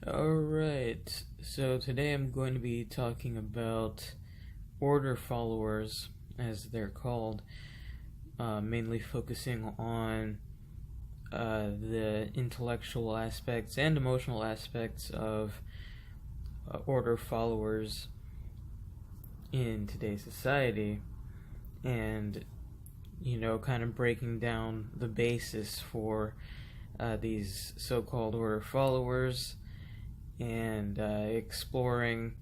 Alright, so today I'm going to be talking about order followers, as they're called, mainly focusing on the intellectual aspects and emotional aspects of order followers in today's society, and kind of breaking down the basis for these so-called order followers, and exploring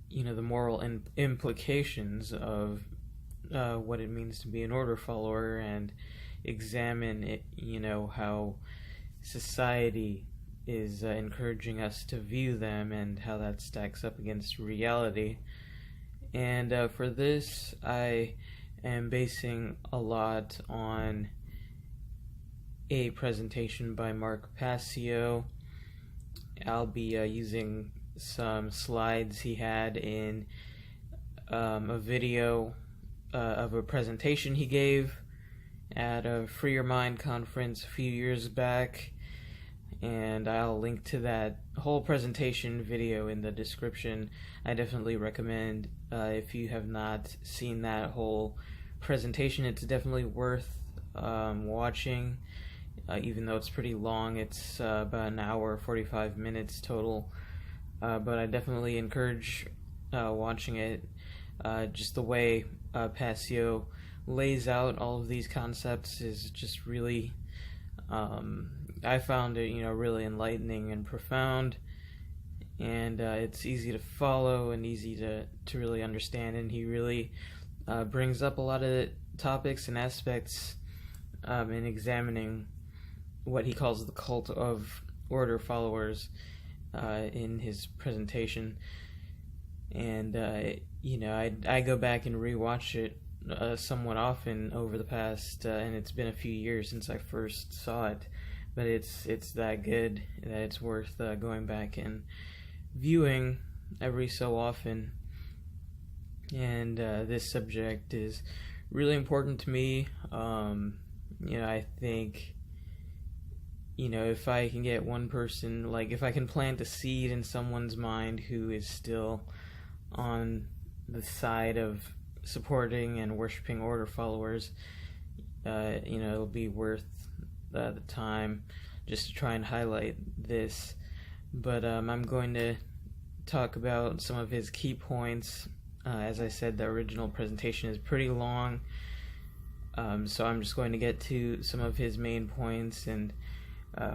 the moral implications of what it means to be an order follower, and examine it, how society is encouraging us to view them and how that stacks up against reality. And for this, I am basing a lot on a presentation by Mark Passio. I'll be using some slides he had in a video of a presentation he gave at a Free Your Mind conference a few years back, and I'll link to that whole presentation video in the description. I definitely recommend, if you have not seen that whole presentation, it's definitely worth watching. Even though it's pretty long, it's about an hour, 45 minutes total. But I definitely encourage watching it. Just the way Passio lays out all of these concepts is just really, I found it, really enlightening and profound. And it's easy to follow and easy to really understand. And he really brings up a lot of topics and aspects in examining what he calls the cult of order followers in his presentation. And I go back and rewatch it somewhat often over the past, and it's been a few years since I first saw it, but it's that good that it's worth going back and viewing every so often. And this subject is really important to me. I think, if I can get one person, like if I can plant a seed in someone's mind who is still on the side of supporting and worshiping order followers, it'll be worth the time just to try and highlight this. But I'm going to talk about some of his key points. As I said, the original presentation is pretty long, so I'm just going to get to some of his main points and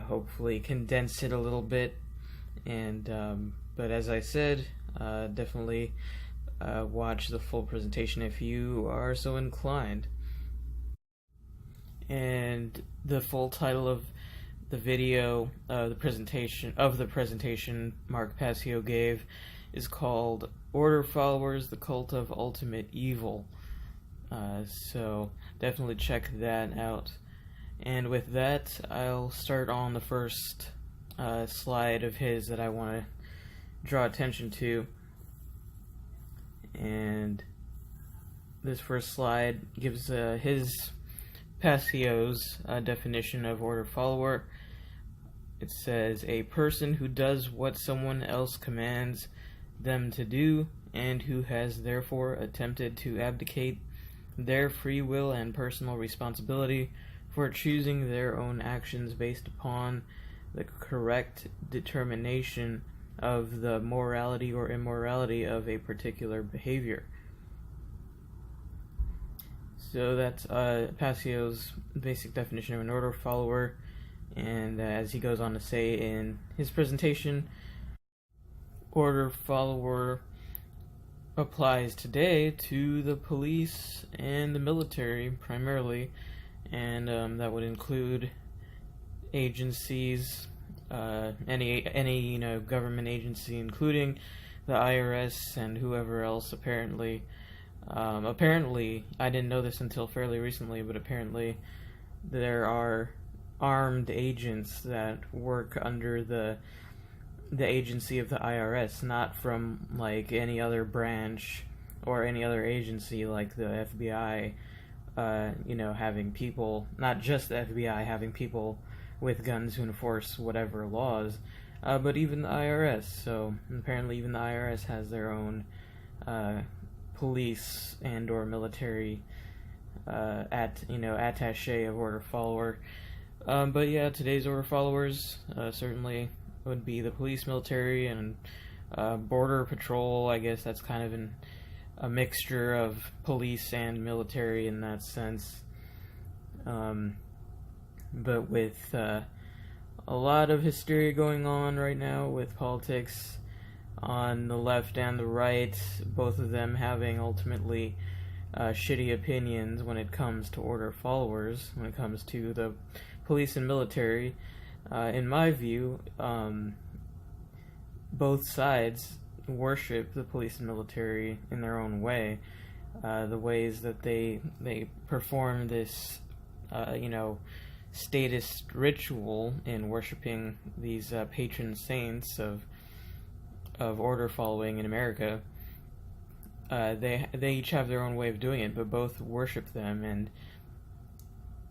hopefully condense it a little bit. And but as I said, definitely watch the full presentation if you are so inclined. And the full title of the video, the presentation Mark Passio gave, is called "Order Followers: The Cult of Ultimate Evil." So definitely check that out. And with that, I'll start on the first slide of his that I want to draw attention to. And this first slide gives his Passio's definition of order follower. It says, a person who does what someone else commands them to do, and who has therefore attempted to abdicate their free will and personal responsibility for choosing their own actions based upon the correct determination of the morality or immorality of a particular behavior. So that's Passio's basic definition of an order follower. And as he goes on to say in his presentation, order follower applies today to the police and the military primarily, and that would include agencies, any government agency, including the IRS and whoever else. Apparently, I didn't know this until fairly recently, but apparently there are armed agents that work under the agency of the IRS, not from like any other branch or any other agency like the FBI, having people, not just the FBI having people with guns who enforce whatever laws, but even the IRS. So apparently, even the IRS has their own police and/or military attaché of order follower. But yeah, today's order followers certainly would be the police, military, and border patrol. I guess that's kind of a mixture of police and military in that sense. But with a lot of hysteria going on right now with politics on the left and the right, both of them having ultimately shitty opinions when it comes to order followers, when it comes to the police and military. In my view, both sides worship the police and military in their own way. The ways that they perform this, statist ritual in worshiping these patron saints of order following in America. They each have their own way of doing it, but both worship them, and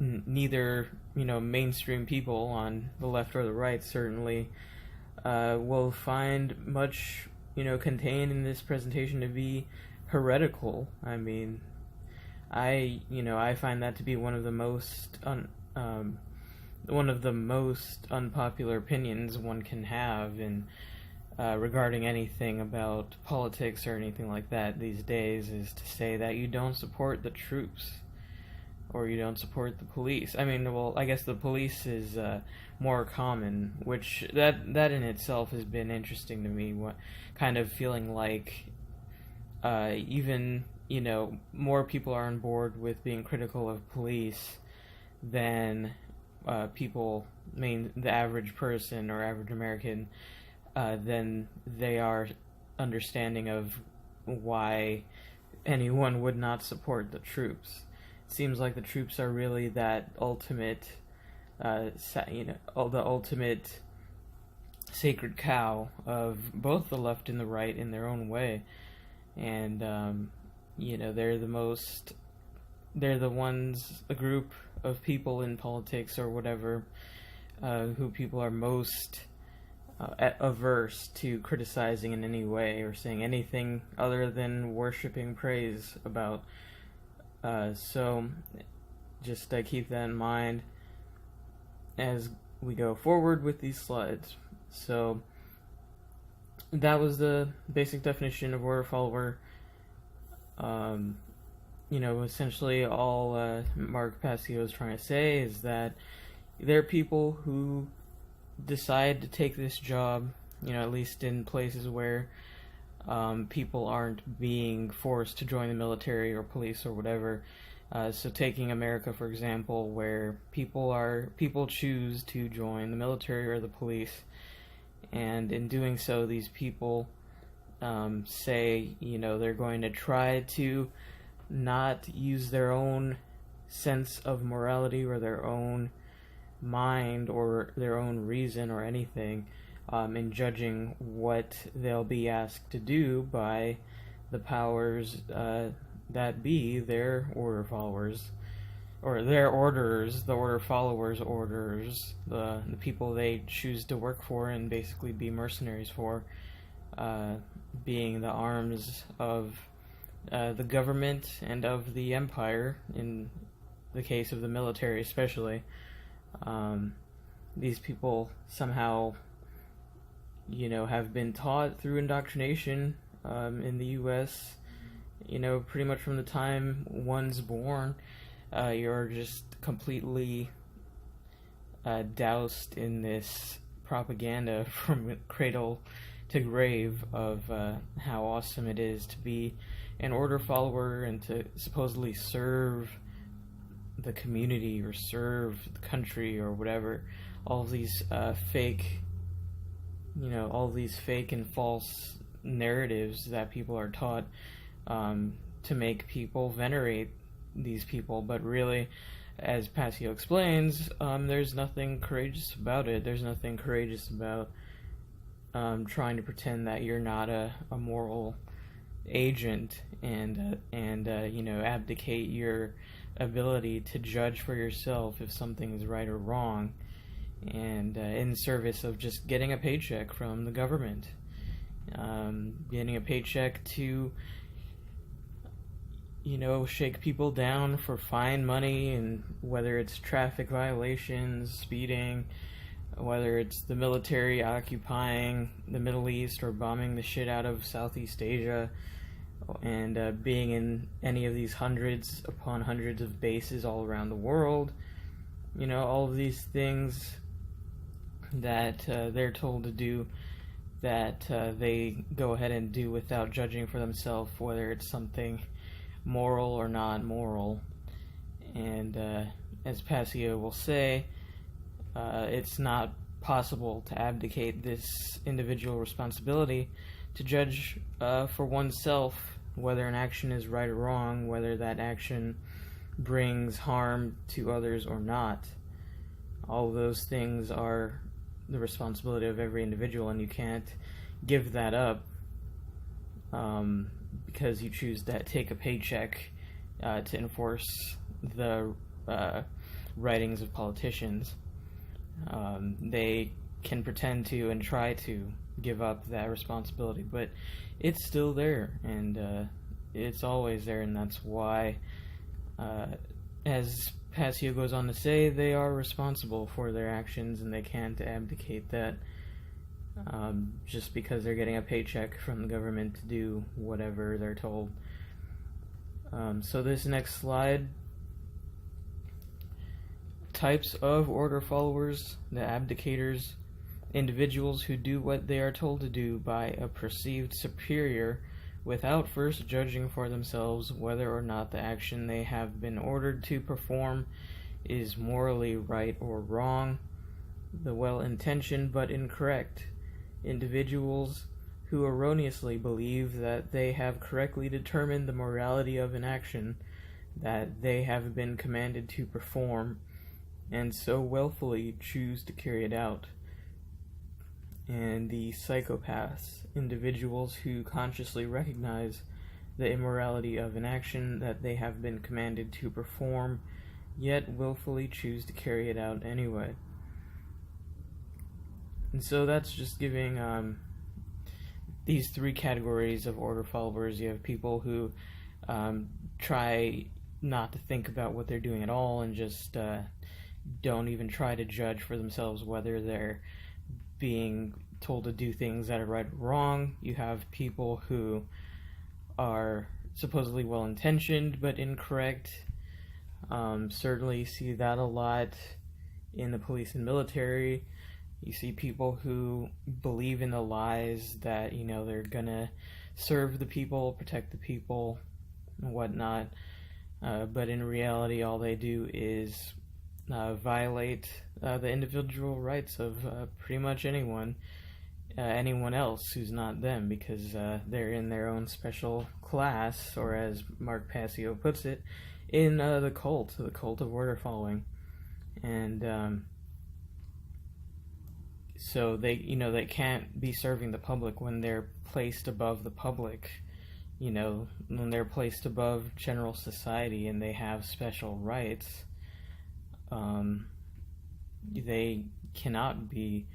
neither mainstream people on the left or the right certainly will find much contained in this presentation to be heretical. I mean, I find that to be one of the most unpopular opinions one can have in regarding anything about politics or anything like that these days, is to say that you don't support the troops or you don't support the police. I mean, well, I guess the police is more common, which that in itself has been interesting to me. Kind of feeling like even more people are on board with being critical of police than the average person or average American, than they are understanding of why anyone would not support the troops. It seems like the troops are really that ultimate, the ultimate sacred cow of both the left and the right in their own way, and they're a group of people in politics or whatever, who people are most averse to criticizing in any way or saying anything other than worshiping praise about. So just keep that in mind as we go forward with these slides. So that was the basic definition of order follower. Essentially all Mark Passio is trying to say is that there are people who decide to take this job, at least in places where people aren't being forced to join the military or police or whatever. So taking America, for example, where people choose to join the military or the police, and in doing so, these people say, they're going to try to not use their own sense of morality or their own mind or their own reason or anything in judging what they'll be asked to do by the powers that be their order followers, or their orders, the order followers' orders, the people they choose to work for and basically be mercenaries for, being the arms of the government and of the empire, in the case of the military especially. These people somehow, have been taught through indoctrination in the U.S., pretty much from the time one's born. You're just completely doused in this propaganda from cradle to grave of how awesome it is to be an order follower and to supposedly serve the community or serve the country or whatever. All of these fake and false narratives that people are taught to make people venerate these people, but really, as Passio explains, there's nothing courageous about it. There's nothing courageous about trying to pretend that you're not a moral agent and abdicate your ability to judge for yourself if something is right or wrong, and in service of just getting a paycheck from the government, getting a paycheck to, shake people down for fine money, and whether it's traffic violations, speeding, whether it's the military occupying the Middle East or bombing the shit out of Southeast Asia, and being in any of these hundreds upon hundreds of bases all around the world. All of these things that they're told to do, that they go ahead and do without judging for themselves whether it's something moral or not moral. And as Passio will say, it's not possible to abdicate this individual responsibility to judge for oneself whether an action is right or wrong, whether that action brings harm to others or not. All of those things are the responsibility of every individual, and you can't give that up because you choose to take a paycheck to enforce the writings of politicians. They can pretend to and try to give up that responsibility, but it's still there, and it's always there, and that's why, as Passio goes on to say, they are responsible for their actions, and they can't abdicate that just because they're getting a paycheck from the government to do whatever they're told. So this next slide, types of order followers: the abdicators, individuals who do what they are told to do by a perceived superior without first judging for themselves whether or not the action they have been ordered to perform is morally right or wrong. The well-intentioned but incorrect individuals who erroneously believe that they have correctly determined the morality of an action that they have been commanded to perform, and so willfully choose to carry it out. And the psychopaths, individuals who consciously recognize the immorality of an action that they have been commanded to perform, yet willfully choose to carry it out anyway. And so that's just giving these three categories of order followers. You have people who try not to think about what they're doing at all, and just don't even try to judge for themselves whether they're being told to do things that are right or wrong. You have people who are supposedly well-intentioned but incorrect. Certainly see that a lot in the police and military. You see people who believe in the lies that, they're gonna serve the people, protect the people, and whatnot. But in reality, all they do is violate the individual rights of pretty much anyone else who's not them, because they're in their own special class, or as Mark Passio puts it, in the cult of order following. And so they can't be serving the public when they're placed above the public, when they're placed above general society and they have special rights. They cannot be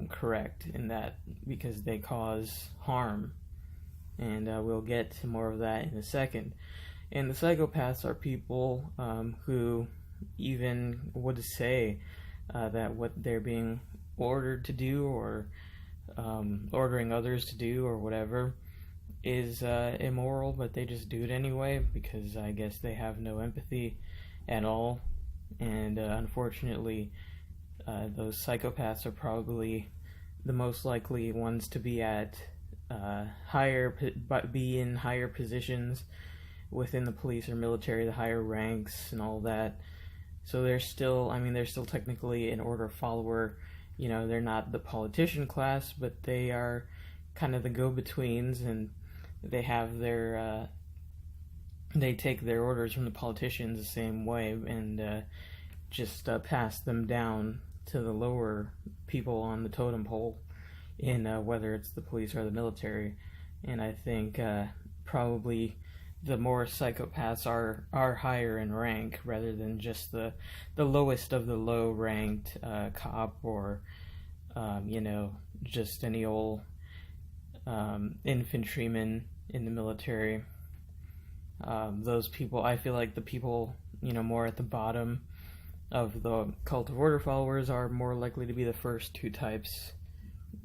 correct in that, because they cause harm, and we'll get to more of that in a second. And the psychopaths are people who even would say that what they're being ordered to do, or ordering others to do, or whatever, is immoral, but they just do it anyway because I guess they have no empathy at all. And unfortunately, those psychopaths are probably the most likely ones to be at be in higher positions within the police or military, the higher ranks and all that. So they're still technically an order follower. They're not the politician class, but they are kind of the go-betweens, and they have their they take their orders from the politicians the same way, and just pass them down to the lower people on the totem pole, in whether it's the police or the military. And I think probably the more psychopaths are higher in rank rather than just the lowest of the low ranked cop, or just any old infantryman in the military. Those people, I feel like the people more at the bottom of the cult of order followers are more likely to be the first two types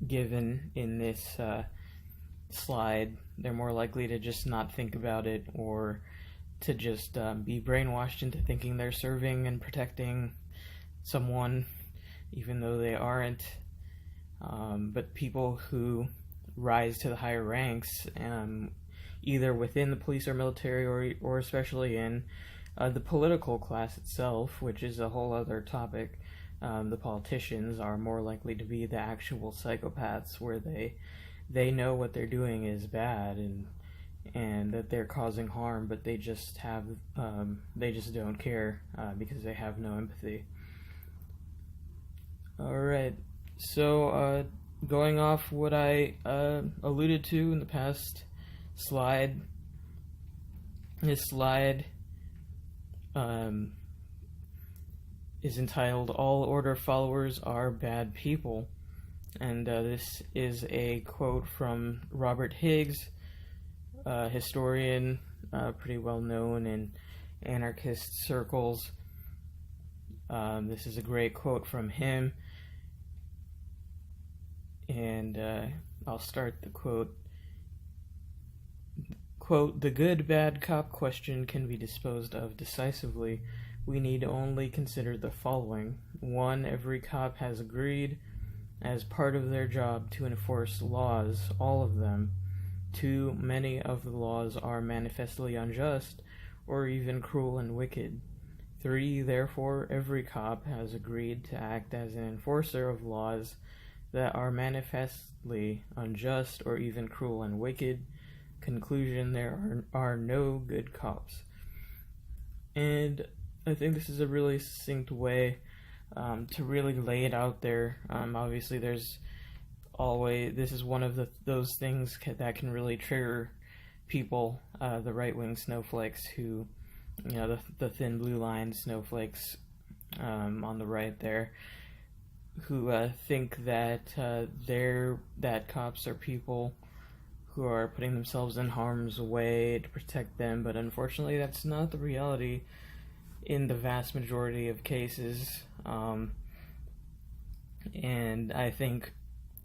given in this slide. They're more likely to just not think about it, or to just be brainwashed into thinking they're serving and protecting someone even though they aren't. But people who rise to the higher ranks, either within the police or military, or especially in the political class itself, which is a whole other topic, the politicians are more likely to be the actual psychopaths, where they know what they're doing is bad, and that they're causing harm, but they just don't care because they have no empathy. Alright, so going off what I alluded to in the past slide, this slide is entitled "All Order Followers Are Bad People," and this is a quote from Robert Higgs, historian, pretty well known in anarchist circles. This is a great quote from him, and I'll start the quote. Quote, "The good-bad cop question can be disposed of decisively. We need only consider the following. 1. Every cop has agreed, as part of their job, to enforce laws, all of them. 2. Many of the laws are manifestly unjust, or even cruel and wicked. 3. Therefore, every cop has agreed to act as an enforcer of laws that are manifestly unjust, or even cruel and wicked. Conclusion, there are no good cops." And I think this is a really succinct way to really lay it out there. Obviously, this is one of those things that can really trigger people, the right-wing snowflakes who, the thin blue line snowflakes on the right there, who think that that cops are people who are putting themselves in harm's way to protect them, but unfortunately that's not the reality in the vast majority of cases. And I think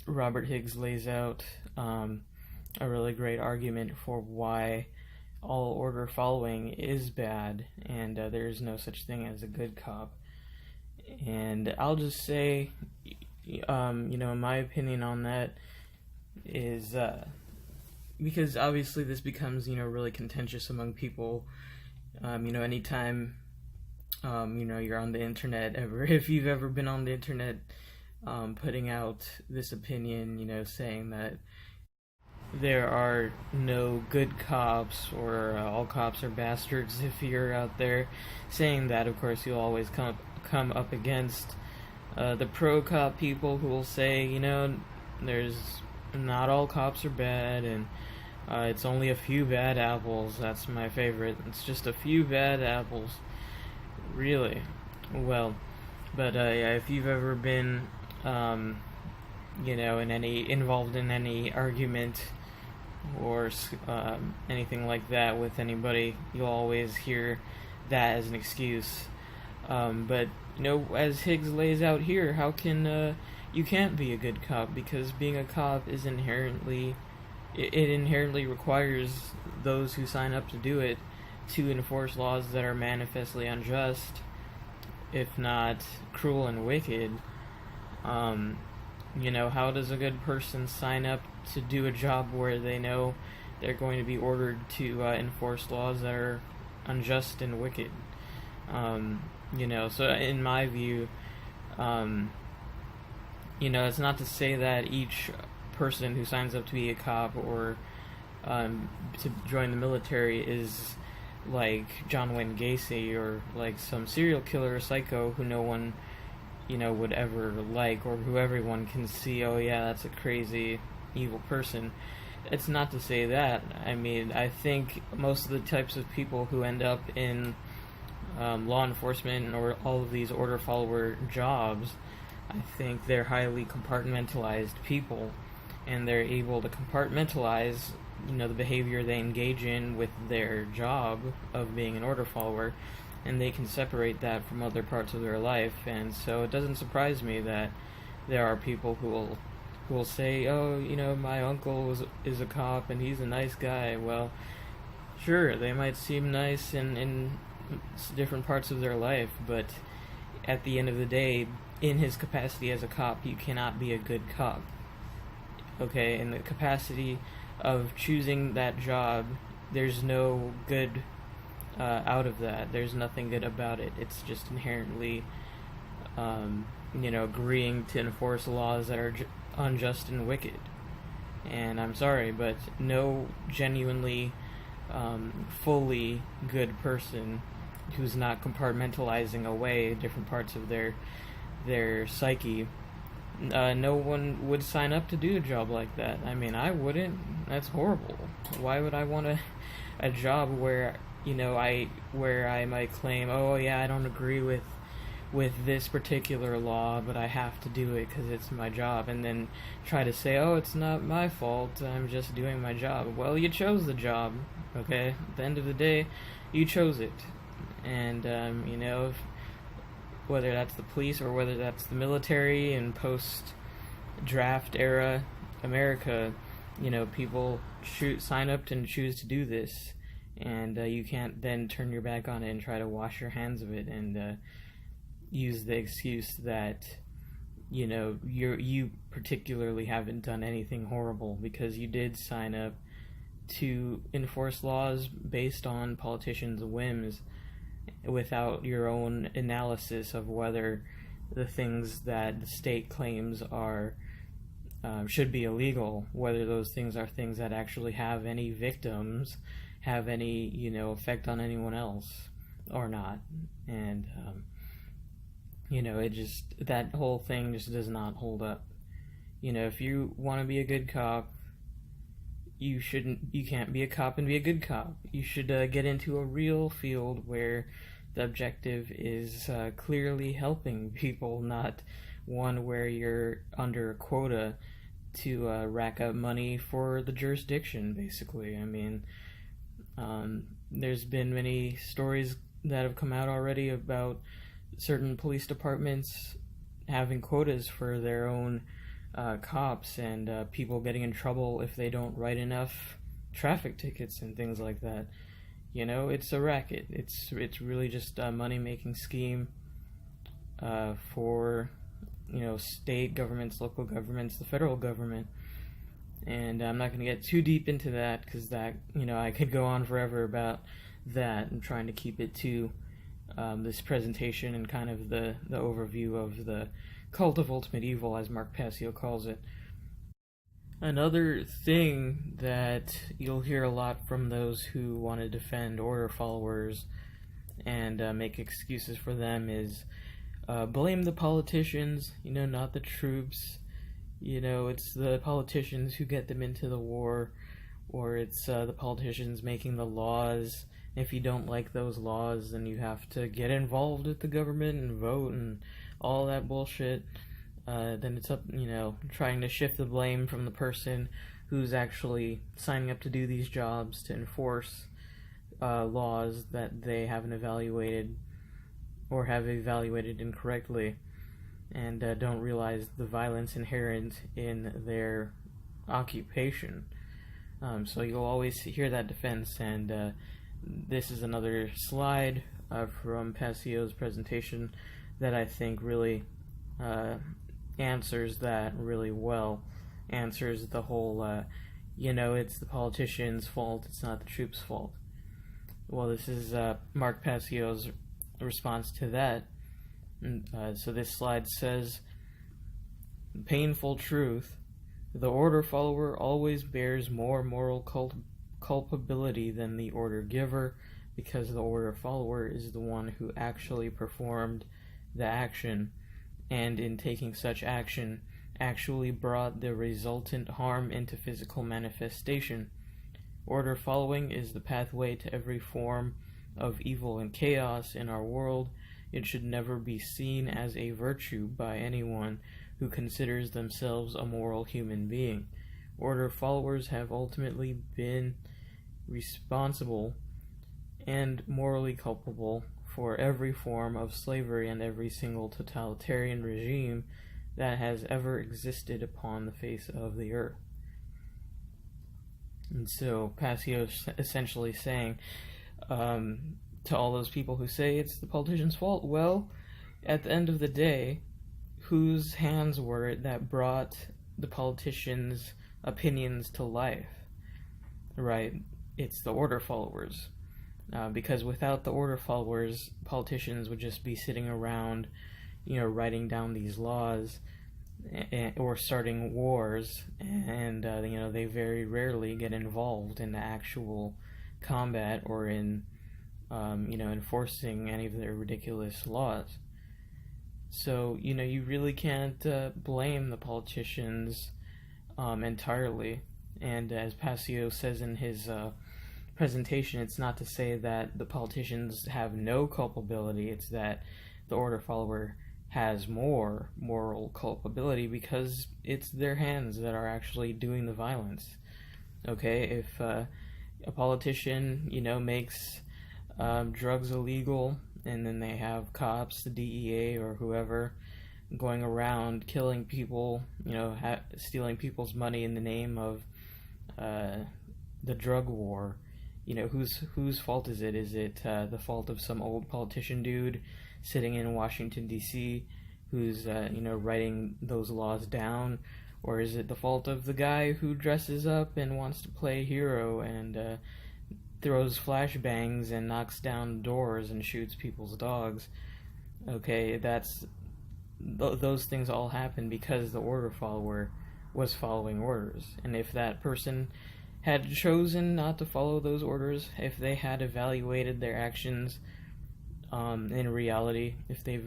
Robert Higgs lays out a really great argument for why all order following is bad, and there is no such thing as a good cop. And I'll just say, my opinion on that is, because obviously this becomes, really contentious among people. Anytime, you're on the internet, if you've ever been on the internet, putting out this opinion, saying that there are no good cops, or all cops are bastards, if you're out there saying that, of course, you'll always come up against the pro-cop people who will say, there's not all cops are bad, and it's only a few bad apples. That's my favorite. It's just a few bad apples. Really? Well, but if you've ever been, involved in any argument or anything like that with anybody, you'll always hear that as an excuse. But as Higgs lays out here, how can you can't be a good cop, because being a cop is inherently requires those who sign up to do it to enforce laws that are manifestly unjust, if not cruel and wicked. How does a good person sign up to do a job where they know they're going to be ordered to enforce laws that are unjust and wicked? So in my view, it's not to say that each person who signs up to be a cop or to join the military is like John Wayne Gacy, or like some serial killer or psycho who no one, would ever like, or who everyone can see, oh yeah, that's a crazy, evil person. it's not to say that. I mean, I think most of the types of people who end up in law enforcement or all of these order follower jobs, I think they're highly compartmentalized people, and they're able to compartmentalize, the behavior they engage in with their job of being an order follower, and they can separate that from other parts of their life. And so it doesn't surprise me that there are people who will say, "Oh, my uncle is a cop and he's a nice guy." Well, sure, they might seem nice in different parts of their life, but at the end of the day, in his capacity as a cop, you cannot be a good cop. Okay, in the capacity of choosing that job, there's no good out of that. There's nothing good about it. It's just inherently, agreeing to enforce laws that are unjust and wicked. And I'm sorry, but no genuinely fully good person who's not compartmentalizing away different parts of their psyche, no one would sign up to do a job like that. I mean, I wouldn't. That's horrible. Why would I want a job where I might claim, "Oh yeah, I don't agree with this particular law, but I have to do it because it's my job," and then try to say, "Oh, it's not my fault, I'm just doing my job." Well, you chose the job, okay? At the end of the day, you chose it. And, whether that's the police or whether that's the military in post-draft era America, people sign up and choose to do this, and you can't then turn your back on it and try to wash your hands of it and use the excuse that you particularly haven't done anything horrible, because you did sign up to enforce laws based on politicians' whims without your own analysis of whether the things that the state claims are should be illegal, whether those things are things that actually have any victims, have any effect on anyone else or not. And it just, that whole thing just does not hold up. If you want to be a good cop, you can't be a cop and be a good cop. You should get into a real field where the objective is clearly helping people, not one where you're under a quota to rack up money for the jurisdiction, basically. I mean, there's been many stories that have come out already about certain police departments having quotas for their own cops, and people getting in trouble if they don't write enough traffic tickets and things like that. It's a racket. It's really just a money-making scheme for state governments, local governments, the federal government. And I'm not going to get too deep into that, because that I could go on forever about that. I'm trying to keep it to this presentation and kind of the overview of the cult of ultimate evil, as Mark Passio calls it. Another thing that you'll hear a lot from those who want to defend order followers and make excuses for them is blame the politicians, not the troops. It's the politicians who get them into the war, or it's the politicians making the laws. If you don't like those laws, then you have to get involved with the government and vote and all that bullshit. Then it's up, trying to shift the blame from the person who's actually signing up to do these jobs to enforce laws that they haven't evaluated or have evaluated incorrectly, and don't realize the violence inherent in their occupation. So you'll always hear that defense, and this is another slide from Passio's presentation that I think really answers that really well, answers the whole, it's the politicians' fault, it's not the troops' fault. Well, this is Mark Passio's response to that. So this slide says, painful truth, the order follower always bears more moral culpability than the order giver, because the order follower is the one who actually performed the action, and in taking such action actually brought the resultant harm into physical manifestation. Order following is the pathway to every form of evil and chaos in our world. It should never be seen as a virtue by anyone who considers themselves a moral human being. Order followers have ultimately been responsible and morally culpable for every form of slavery and every single totalitarian regime that has ever existed upon the face of the earth. And so Passio is essentially saying to all those people who say it's the politician's fault, well, at the end of the day, whose hands were it that brought the politicians' opinions to life? Right? It's the order followers. Because without the order followers, politicians would just be sitting around, writing down these laws or starting wars, and they very rarely get involved in the actual combat or in enforcing any of their ridiculous laws. So you really can't blame the politicians entirely. And as Passio says in his presentation, it's not to say that the politicians have no culpability, it's that the order follower has more moral culpability because it's their hands that are actually doing the violence. Okay, if a politician, makes drugs illegal, and then they have cops, the DEA or whoever, going around killing people, stealing people's money in the name of the drug war, whose fault is it? Is it the fault of some old politician dude sitting in Washington, D.C., who's, writing those laws down? Or is it the fault of the guy who dresses up and wants to play hero and throws flashbangs and knocks down doors and shoots people's dogs? Okay, those things all happen because the order follower was following orders. And if that person had chosen not to follow those orders, if they had evaluated their actions in reality, if they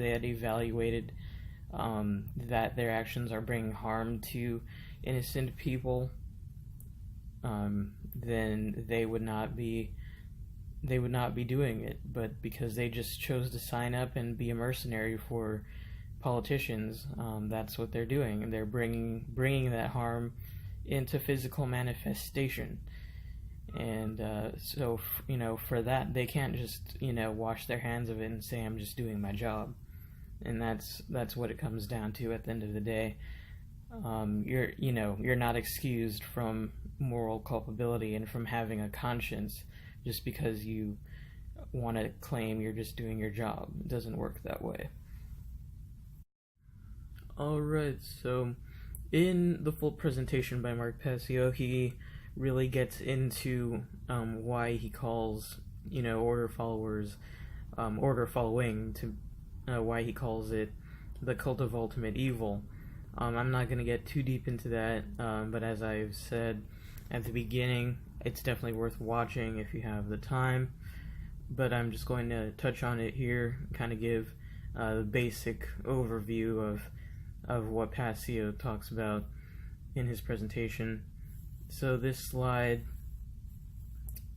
had evaluated that their actions are bringing harm to innocent people, then they would not be doing it. But because they just chose to sign up and be a mercenary for politicians, that's what they're doing, and they're bringing that harm into physical manifestation. And so for that, they can't just wash their hands of it and say, I'm just doing my job. And that's what it comes down to at the end of the day. You're not excused from moral culpability and from having a conscience just because you want to claim you're just doing your job. It doesn't work that way. Alright, so in the full presentation by Mark Passio, he really gets into why he calls order followers order following to why he calls it the cult of ultimate evil. I'm not going to get too deep into that, but as I've said at the beginning, it's definitely worth watching if you have the time. But I'm just going to touch on it here, kind of give the basic overview of what Passio talks about in his presentation. So this slide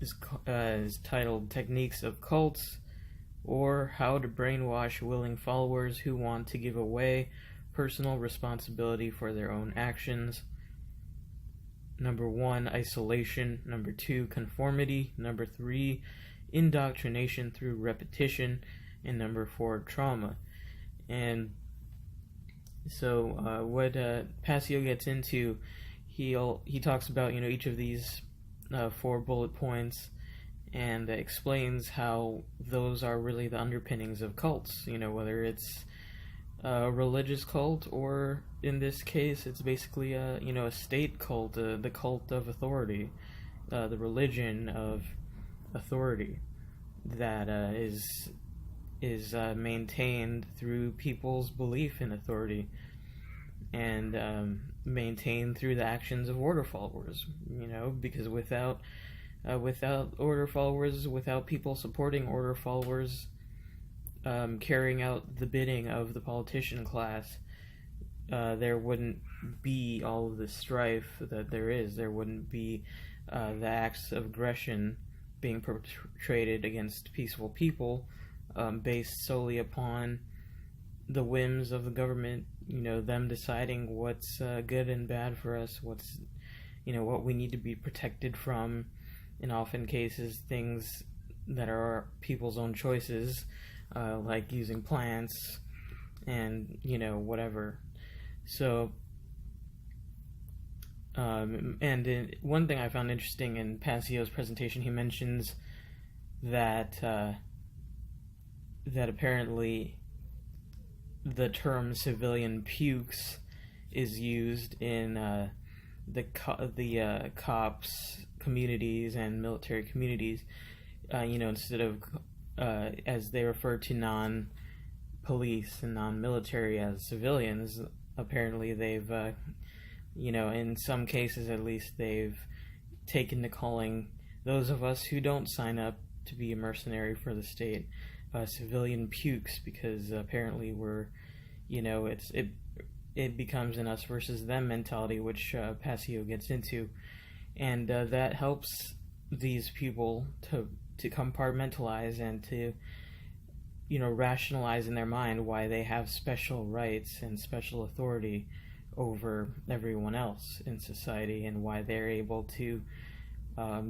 is titled Techniques of Cults, or How to Brainwash Willing Followers Who Want to Give Away Personal Responsibility for Their Own Actions. Number 1, isolation. Number 2, conformity. Number 3, indoctrination through repetition. And number 4, trauma. And so what Passio gets into, he talks about each of these 4 bullet points, and explains how those are really the underpinnings of cults. Whether it's a religious cult, or in this case, it's basically a state cult, the cult of authority, the religion of authority that is maintained through people's belief in authority, and maintained through the actions of order followers. Because without order followers, without people supporting order followers, carrying out the bidding of the politician class, there wouldn't be all of the strife that there is. There wouldn't be the acts of aggression being perpetrated against peaceful people, based solely upon the whims of the government, them deciding what's good and bad for us, what's, what we need to be protected from, in often cases, things that are people's own choices, like using plants and, whatever. So, one thing I found interesting in Passio's presentation, he mentions that that apparently the term civilian pukes is used in the cops communities and military communities, instead of as they refer to non-police and non-military as civilians. Apparently they've in some cases at least, they've taken to calling those of us who don't sign up to be a mercenary for the state civilian pukes, because apparently we're, it becomes an us versus them mentality, which Passio gets into, and that helps these people to compartmentalize and to, rationalize in their mind why they have special rights and special authority over everyone else in society, and why they're able to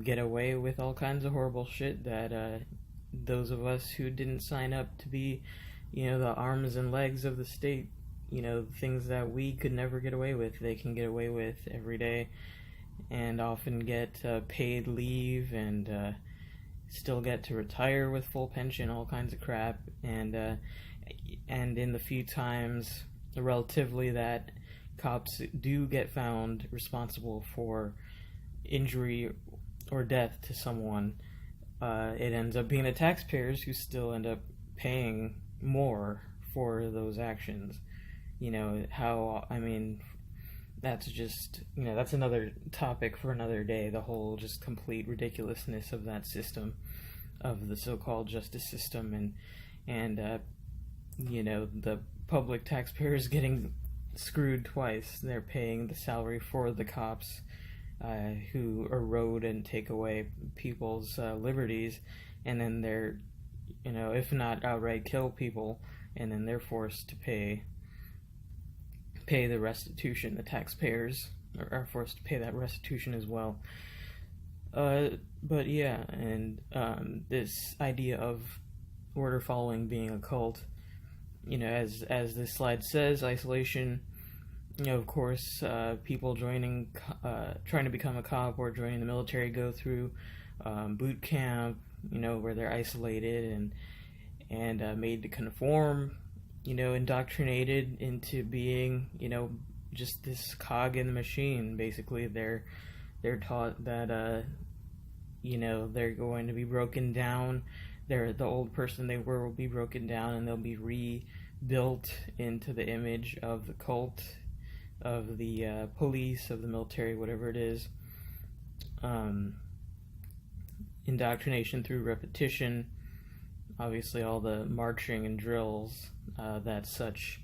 get away with all kinds of horrible shit that those of us who didn't sign up to be, the arms and legs of the state, things that we could never get away with, they can get away with every day, and often get paid leave, and still get to retire with full pension, all kinds of crap, and in the few times, relatively, that cops do get found responsible for injury or death to someone, it ends up being the taxpayers who still end up paying more for those actions. That's just, that's another topic for another day, the whole just complete ridiculousness of that system, of the so-called justice system, and the public taxpayers getting screwed twice. They're paying the salary for the cops who erode and take away people's liberties, and then they're, if not outright kill people, and then they're forced to pay the restitution. The taxpayers are forced to pay that restitution as well. But yeah, and this idea of order following being a cult, as this slide says, isolation. Of course, people trying to become a cop or joining the military go through boot camp, where they're isolated and made to conform, indoctrinated into being, just this cog in the machine. Basically, they're taught that, they're going to be broken down. The old person they were will be broken down, and they'll be rebuilt into the image of the cult, of the police, of the military, whatever it is. Indoctrination through repetition. Obviously, all the marching and drills that such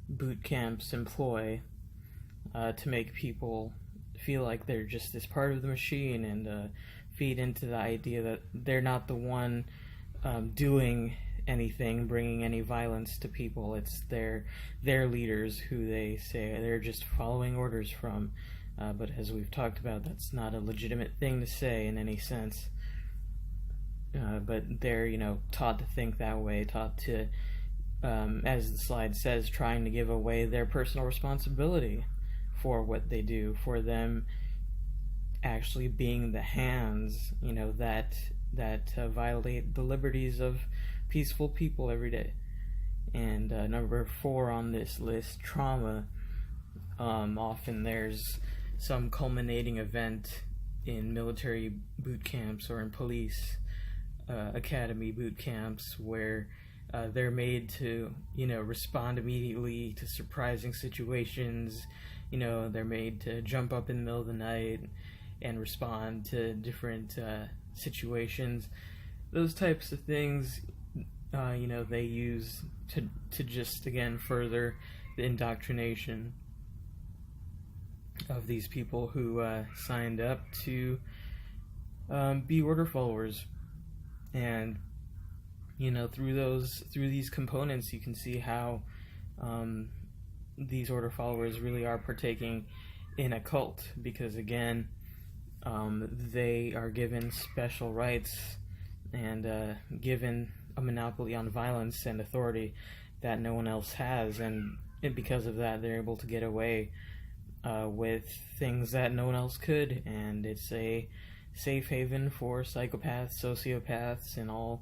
boot camps employ to make people feel like they're just this part of the machine, and feed into the idea that they're not the one doing anything, bringing any violence to people. It's their leaders who they say they're just following orders from. But as we've talked about, that's not a legitimate thing to say in any sense. But they're, taught to think that way, taught to, as the slide says, trying to give away their personal responsibility for what they do, for them actually being the hands, that violate the liberties of peaceful people every day. And number 4 on this list, trauma. Often there's some culminating event in military boot camps or in police academy boot camps where they're made to, respond immediately to surprising situations. They're made to jump up in the middle of the night and respond to different situations. Those types of things, they use to just, again, further indoctrination of these people who signed up to be order followers. And through these components, you can see how these order followers really are partaking in a cult, because again, they are given special rights and given a monopoly on violence and authority that no one else has, and because of that, they're able to get away with things that no one else could. And it's a safe haven for psychopaths, sociopaths, and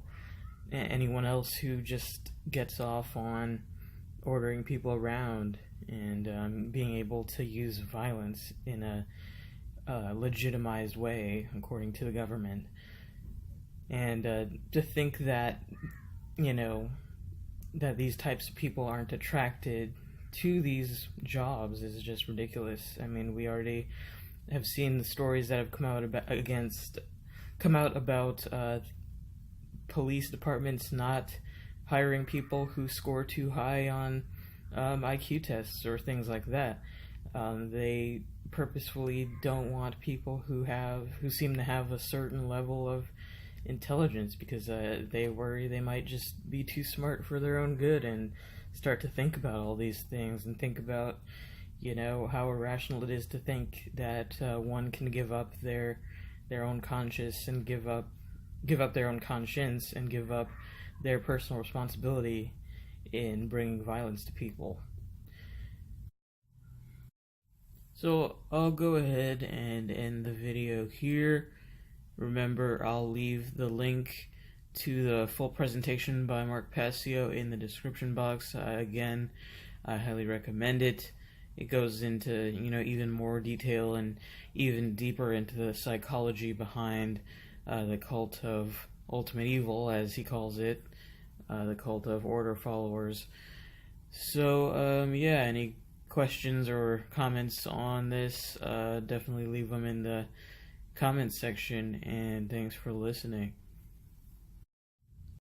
anyone else who just gets off on ordering people around and being able to use violence in a legitimized way according to the government. And to think that that these types of people aren't attracted to these jobs is just ridiculous. I mean, we already have seen the stories that have come out about police departments not hiring people who score too high on IQ tests or things like that. They purposefully don't want people who seem to have a certain level of intelligence, because they worry they might just be too smart for their own good and start to think about all these things and think about how irrational it is to think that one can give up their own conscience and give up their own conscience and give up their personal responsibility in bringing violence to people. So I'll go ahead and end the video here. Remember, I'll leave the link to the full presentation by Mark Passio in the description box. Again, I highly recommend it. It goes into even more detail and even deeper into the psychology behind the cult of ultimate evil, as he calls it, the cult of order followers. So any questions or comments on this, definitely leave them in the comments section, and thanks for listening.